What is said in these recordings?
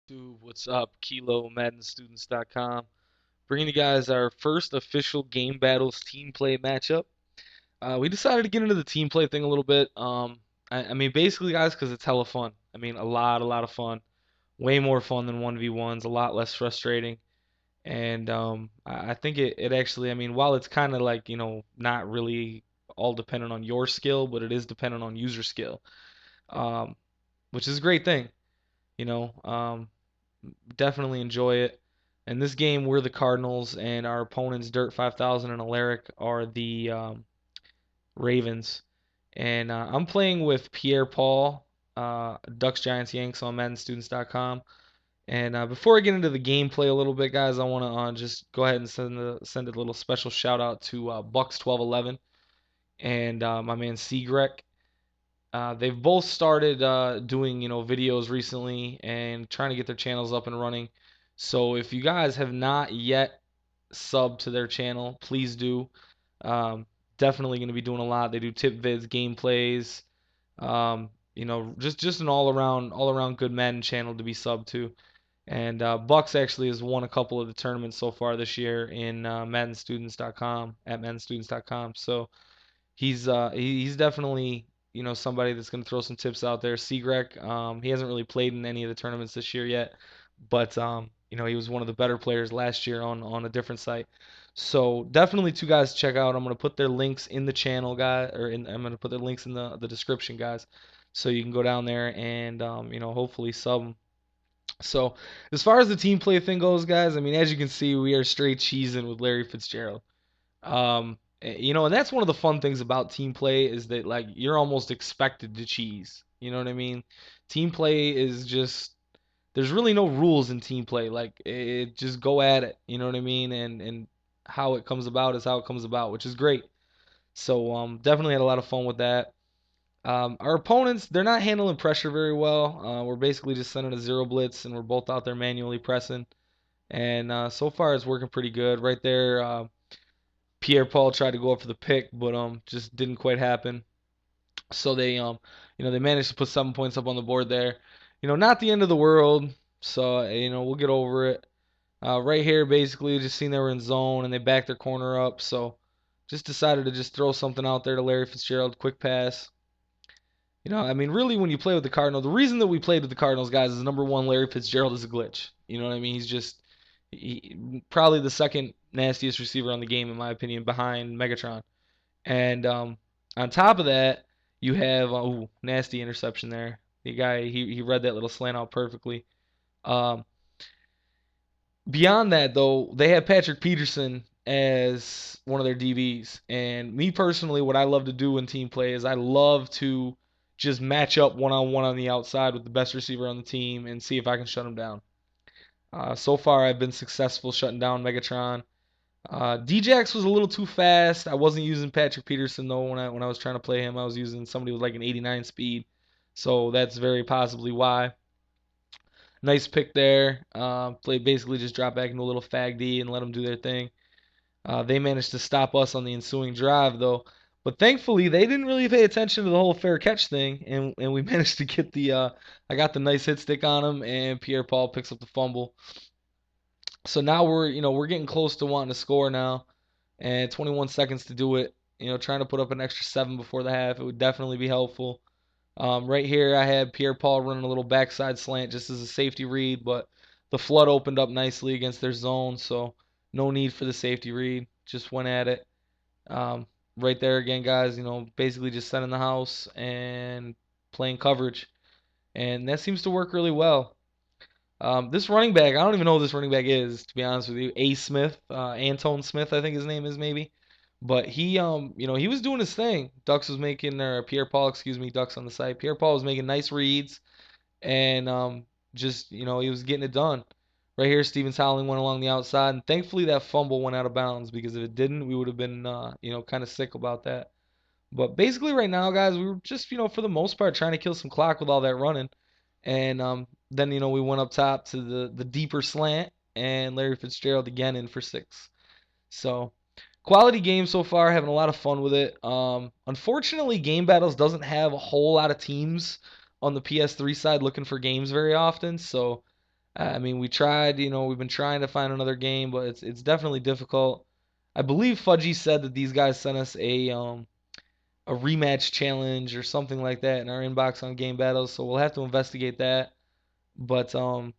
What's up? Kilo, MaddenStudents.com. Bringing you guys our first official Game Battles team play matchup. We decided to get into the team play thing a little bit. I mean, basically, guys, because it's hella fun. I mean, a lot of fun. Way more fun than 1v1s, a lot less frustrating. And I think it actually, I mean, while it's kind of like, not really all dependent on your skill, but it is dependent on user skill, um, which is a great thing, you know. Definitely enjoy it. In this game, we're the Cardinals, and our opponents, Dirt5000 and Aleric, are the Ravens. And I'm playing with Pierre Paul, Ducks, Giants, Yanks on MaddenStudents.com. And before I get into the gameplay a little bit, guys, I want to just go ahead and send a little special shout out to Bucks1211 and my man Seagrek. They've both started doing, videos recently and trying to get their channels up and running. So if you guys have not yet subbed to their channel, please do. Um, Definitely going to be doing a lot. They do tip vids, gameplays, just an all around good Madden channel to be subbed to. And Bucks actually has won a couple of the tournaments so far this year in MaddenStudents.com at MaddenStudents.com. So he's definitely somebody that's going to throw some tips out there. Seagrek, he hasn't really played in any of the tournaments this year yet, but he was one of the better players last year on a different site. So definitely two guys to check out. I'm going to put their links in the channel, guy, I'm going to put their links in the description, guys, so you can go down there and hopefully sub 'em. So as far as the team play thing goes, guys, I mean, as you can see, we are straight cheesing with Larry Fitzgerald. And that's one of the fun things about team play is that like you're almost expected to cheese. You know what I mean? Team play is just there's really no rules in team play. Like it just go at it. You know what I mean? And how it comes about is how it comes about, which is great. So definitely had a lot of fun with that. Our opponents, they're not handling pressure very well. We're basically just sending a zero blitz, and we're both out there manually pressing. And so far, it's working pretty good. Right there, Pierre Paul tried to go up for the pick, but just didn't quite happen. So they managed to put 7 points up on the board there. Not the end of the world. So we'll get over it. Right here, basically, just seen they were in zone and they backed their corner up. So just decided to just throw something out there to Larry Fitzgerald, quick pass. I mean, really, when you play with the Cardinals, the reason that we played with the Cardinals, guys, is number one, Larry Fitzgerald is a glitch. You know what I mean? Probably the second nastiest receiver on the game, in my opinion, behind Megatron. And on top of that, you have nasty interception there. The guy he read that little slant out perfectly. Um, Beyond that, though, they have Patrick Peterson as one of their DBs. And me personally, what I love to do in team play is I love to just match up one on one on the outside with the best receiver on the team and see if I can shut him down. So far, I've been successful shutting down Megatron. Djax was a little too fast. I wasn't using Patrick Peterson though when I was trying to play him. I was using somebody with like an 89 speed, so that's very possibly why. Nice pick there. Play basically just drop back into a little fag D and let them do their thing. They managed to stop us on the ensuing drive though, but thankfully they didn't really pay attention to the whole fair catch thing, and we managed to get the I got the nice hit stick on him, and Pierre Paul picks up the fumble. So now we're getting close to wanting to score now, and 21 seconds to do it. Trying to put up an extra 7 before the half, it would definitely be helpful. Right here, I had Pierre Paul running a little backside slant just as a safety read, but the flood opened up nicely against their zone, so no need for the safety read. Just went at it. Um, right there again, guys. Basically just setting the house and playing coverage, and that seems to work really well. This running back, I don't even know who this running back is, to be honest with you. A Smith, Antone Smith, I think his name is maybe. But he was doing his thing. Ducks was making, or Pierre Paul, excuse me, Ducks on the side. Pierre Paul was making nice reads, and just he was getting it done. Right here, Stevens Howling went along the outside, and thankfully that fumble went out of bounds because if it didn't, we would have been kind of sick about that. But basically, right now, guys, we were just for the most part trying to kill some clock with all that running. And then we went up top to the deeper slant, and Larry Fitzgerald again in for 6. So quality game so far, having a lot of fun with it. Unfortunately, Game Battles doesn't have a whole lot of teams on the PS3 side looking for games very often, so I mean, we tried, we've been trying to find another game, but it's definitely difficult. I believe Fudgy said that these guys sent us a rematch challenge or something like that in our inbox on Game Battles, so we'll have to investigate that. But in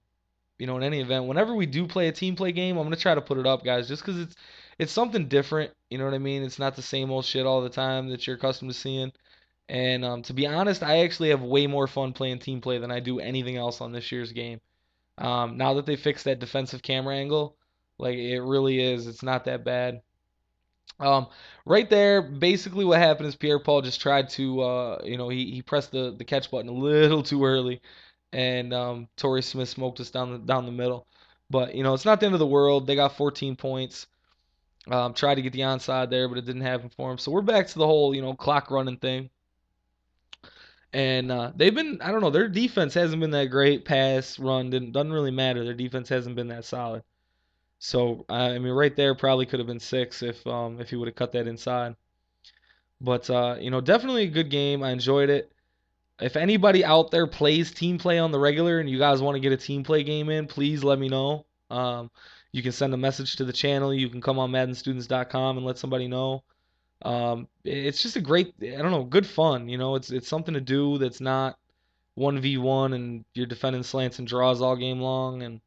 any event, whenever we do play a team play game, I'm gonna try to put it up, guys, just because it's something different. You know what I mean? It's not the same old shit all the time that you're accustomed to seeing. And to be honest, I actually have way more fun playing team play than I do anything else on this year's game. Now that they fixed that defensive camera angle, like it really is, it's not that bad. Um, right there, basically what happened is Pierre-Paul just tried to, he pressed the catch button a little too early, and Torrey Smith smoked us down the middle. But it's not the end of the world. They got 14 points. Tried to get the onside there, but it didn't happen for them. So we're back to the whole clock running thing. And they've been, I don't know, their defense hasn't been that great. Pass, run, doesn't really matter. Their defense hasn't been that solid. So I mean, right there probably could have been 6 if he would have cut that inside. But definitely a good game. I enjoyed it. If anybody out there plays team play on the regular and you guys want to get a team play game in, please let me know. You can send a message to the channel. You can come on MaddenStudents.com and let somebody know. It's just a great, I don't know, good fun. It's something to do that's not 1v1 and you're defending slants and draws all game long. And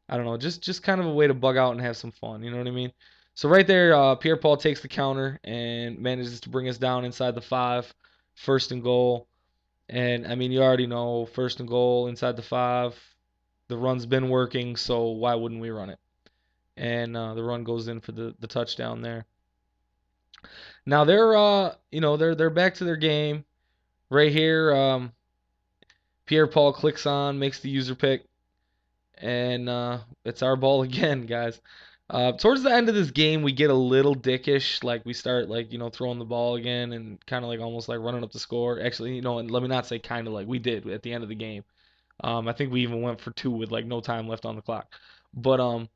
I don't know, just kind of a way to bug out and have some fun. You know what I mean? So right there, Pierre-Paul takes the counter and manages to bring us down inside the 5, first and goal. And I mean, you already know, first and goal inside the 5. The run's been working, so why wouldn't we run it? And the run goes in for the touchdown there. Now they're back to their game right here. Pierre-Paul clicks on, makes the user pick, and it's our ball again, guys. Towards the end of this game, we get a little dickish. Like we start like throwing the ball again and kind of like almost like running up the score. Actually, and let me not say kind of like we did at the end of the game. I think we even went for 2 with like no time left on the clock. But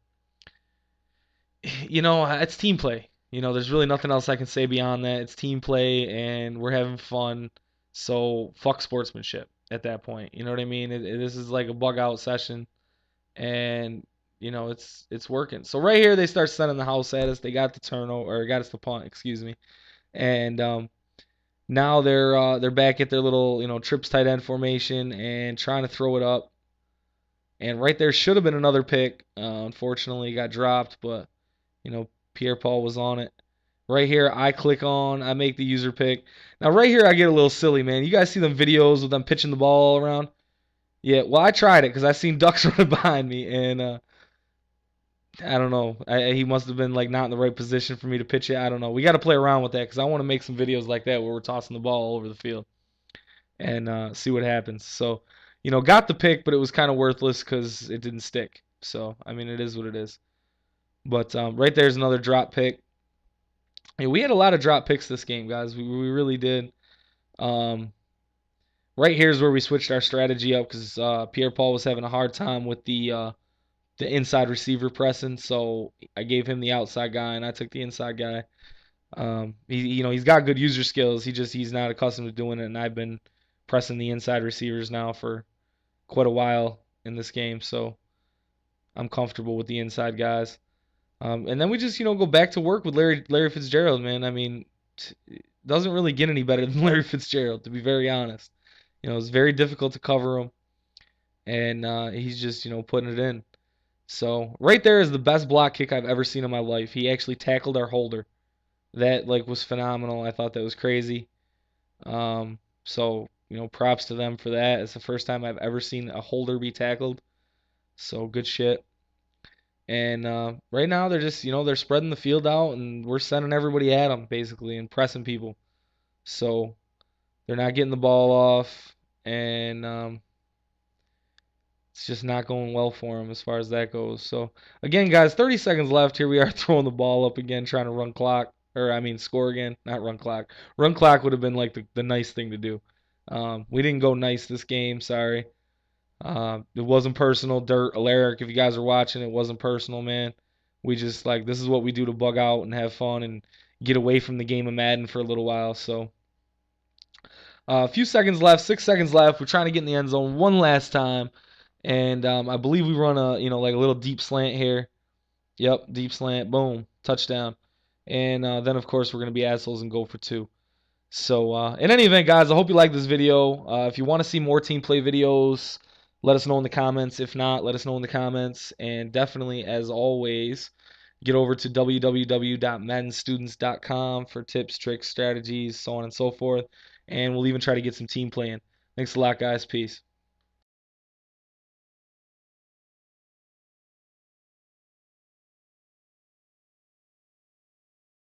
it's team play. There's really nothing else I can say beyond that. It's team play and we're having fun. So fuck sportsmanship at that point. You know what I mean? This is like a bug out session and it's working. So right here they start sending the house at us. They got the turnover or got us the punt, excuse me. And now they're back at their little trips tight end formation and trying to throw it up. And right there should have been another pick. Unfortunately, got dropped, but Pierre-Paul was on it. Right here, I click on, I make the user pick. Now right here, I get a little silly, man. You guys see them videos with them pitching the ball all around? Yeah, well, I tried it because I seen ducks running behind me, and I don't know. He must have been like not in the right position for me to pitch it. I don't know. We got to play around with that because I want to make some videos like that where we're tossing the ball all over the field and see what happens. So, got the pick, but it was kind of worthless because it didn't stick. So, I mean, it is what it is. But right there's another drop pick. Yeah, we had a lot of drop picks this game, guys. We really did. Um, right here's where we switched our strategy up because Pierre-Paul was having a hard time with the inside receiver pressing, so I gave him the outside guy and I took the inside guy. He's got good user skills. He's not accustomed to doing it, and I've been pressing the inside receivers now for quite a while in this game, so I'm comfortable with the inside guys. And then we just go back to work with Larry Fitzgerald, man. I mean, it doesn't really get any better than Larry Fitzgerald, to be very honest. It's very difficult to cover him, and he's just putting it in. So right there is the best block kick I've ever seen in my life. He actually tackled our holder. That like was phenomenal. I thought that was crazy. So props to them for that. It's the first time I've ever seen a holder be tackled. So good shit. And right now they're just they're spreading the field out and we're sending everybody at them basically and pressing people. So they're not getting the ball off and it's just not going well for him as far as that goes. So again, guys, 30 seconds left. Here we are throwing the ball up again, trying to run clock, or I mean score again, not run clock. Run clock would have been like the nice thing to do. We didn't go nice this game. Sorry. It wasn't personal. Aleric, if you guys are watching, it wasn't personal, man. We just like this is what we do to bug out and have fun and get away from the game of Madden for a little while. So a few seconds left, 6 seconds left. We're trying to get in the end zone one last time. And I believe we run a, like a little deep slant here. Yep, deep slant, boom, touchdown. And then, of course, we're going to be assholes and go for two. So, in any event, guys, I hope you like this video. If you want to see more team play videos, let us know in the comments. If not, let us know in the comments. And definitely, as always, get over to www.maddenstudents.com for tips, tricks, strategies, so on and so forth. And we'll even try to get some team playing. Thanks a lot, guys. Peace.